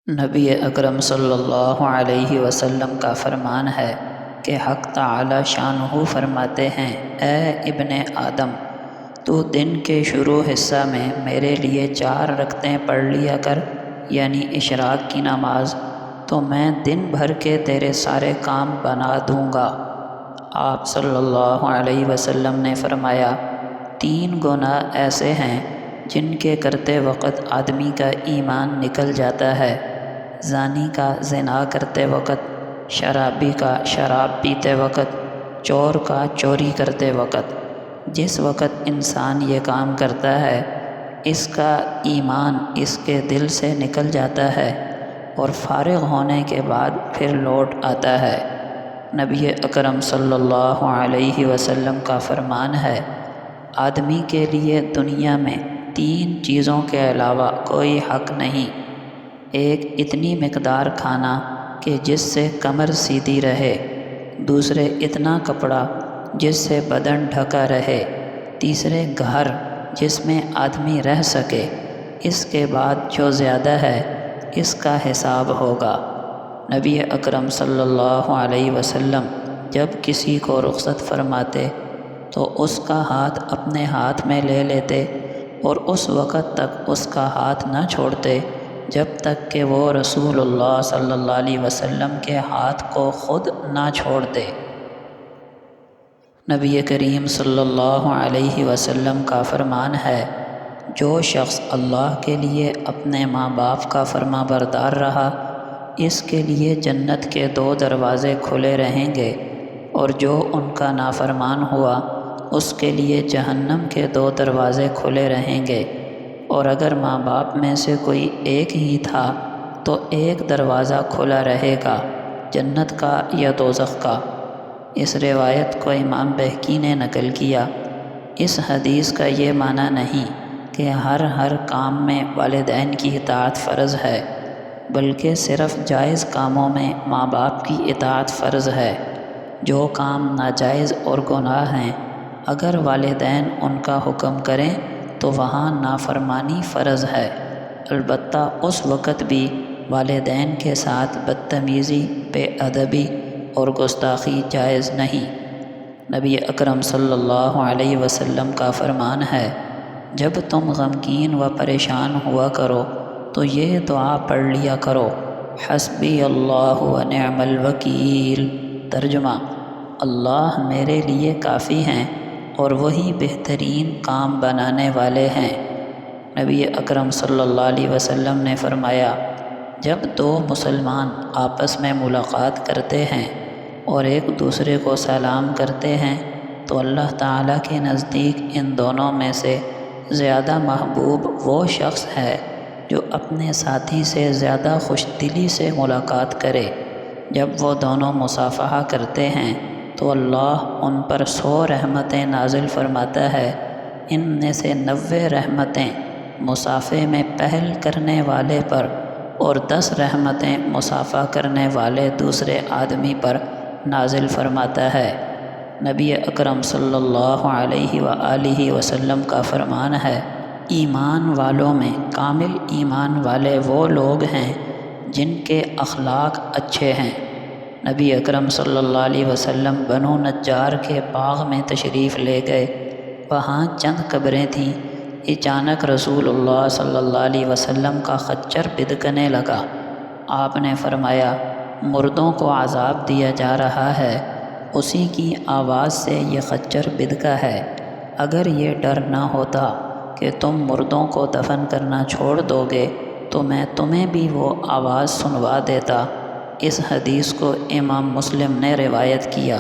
نبی اکرم صلی اللہ علیہ وسلم کا فرمان ہے کہ حق تعالی شانہ فرماتے ہیں، اے ابن آدم، تو دن کے شروع حصہ میں میرے لیے 4 رکعتیں پڑھ لیا کر، یعنی اشراق کی نماز، تو میں دن بھر کے تیرے سارے کام بنا دوں گا۔ آپ صلی اللہ علیہ وسلم نے فرمایا، 3 گناہ ایسے ہیں جن کے کرتے وقت آدمی کا ایمان نکل جاتا ہے: زانی کا زنا کرتے وقت، شرابی کا شراب پیتے وقت، چور کا چوری کرتے وقت۔ جس وقت انسان یہ کام کرتا ہے، اس کا ایمان اس کے دل سے نکل جاتا ہے اور فارغ ہونے کے بعد پھر لوٹ آتا ہے۔ نبی اکرم صلی اللہ علیہ وسلم کا فرمان ہے، آدمی کے لیے دنیا میں 3 چیزوں کے علاوہ کوئی حق نہیں: ایک، اتنی مقدار کھانا کہ جس سے کمر سیدھی رہے; دوسرے، اتنا کپڑا جس سے بدن ڈھکا رہے; تیسرے، گھر جس میں آدمی رہ سکے۔ اس کے بعد جو زیادہ ہے اس کا حساب ہوگا۔ نبی اکرم صلی اللہ علیہ وسلم جب کسی کو رخصت فرماتے تو اس کا ہاتھ اپنے ہاتھ میں لے لیتے اور اس وقت تک اس کا ہاتھ نہ چھوڑتے جب تک کہ وہ رسول اللہ صلی اللہ علیہ وسلم کے ہاتھ کو خود نہ چھوڑ دے۔ نبی کریم صلی اللہ علیہ وسلم کا فرمان ہے، جو شخص اللہ کے لیے اپنے ماں باپ کا فرما بردار رہا، اس کے لیے جنت کے 2 دروازے کھلے رہیں گے، اور جو ان کا نافرمان ہوا اس کے لیے جہنم کے 2 دروازے کھلے رہیں گے، اور اگر ماں باپ میں سے کوئی ایک ہی تھا تو ایک دروازہ کھلا رہے گا، جنت کا یا دوزخ کا۔ اس روایت کو امام بہقی نے نقل کیا۔ اس حدیث کا یہ معنی نہیں کہ ہر کام میں والدین کی اطاعت فرض ہے، بلکہ صرف جائز کاموں میں ماں باپ کی اطاعت فرض ہے۔ جو کام ناجائز اور گناہ ہیں، اگر والدین ان کا حکم کریں تو وہاں نافرمانی فرض ہے، البتہ اس وقت بھی والدین کے ساتھ بدتمیزی، بے ادبی اور گستاخی جائز نہیں۔ نبی اکرم صلی اللہ علیہ وسلم کا فرمان ہے، جب تم غمگین و پریشان ہوا کرو تو یہ دعا پڑھ لیا کرو: حسبی اللہ و نعم الوکیل۔ ترجمہ: اللہ میرے لیے کافی ہیں اور وہی بہترین کام بنانے والے ہیں۔ نبی اکرم صلی اللہ علیہ وسلم نے فرمایا، جب 2 مسلمان آپس میں ملاقات کرتے ہیں اور ایک دوسرے کو سلام کرتے ہیں تو اللہ تعالیٰ کے نزدیک ان دونوں میں سے زیادہ محبوب وہ شخص ہے جو اپنے ساتھی سے زیادہ خوش دلی سے ملاقات کرے۔ جب وہ دونوں مصافحہ کرتے ہیں تو اللہ ان پر 100 رحمتیں نازل فرماتا ہے، ان میں سے 90 رحمتیں مصافحے میں پہل کرنے والے پر اور 10 رحمتیں مصافحہ کرنے والے دوسرے آدمی پر نازل فرماتا ہے۔ نبی اکرم صلی اللہ علیہ وآلہ وسلم کا فرمان ہے، ایمان والوں میں کامل ایمان والے وہ لوگ ہیں جن کے اخلاق اچھے ہیں۔ نبی اکرم صلی اللہ علیہ وسلم بنو نجار کے باغ میں تشریف لے گئے۔ وہاں چند قبریں تھیں۔ اچانک رسول اللہ صلی اللہ علیہ وسلم کا خچر بدکنے لگا۔ آپ نے فرمایا، مردوں کو عذاب دیا جا رہا ہے، اسی کی آواز سے یہ خچر بدکا ہے۔ اگر یہ ڈر نہ ہوتا کہ تم مردوں کو دفن کرنا چھوڑ دو گے تو میں تمہیں بھی وہ آواز سنوا دیتا۔ اس حدیث کو امام مسلم نے روایت کیا۔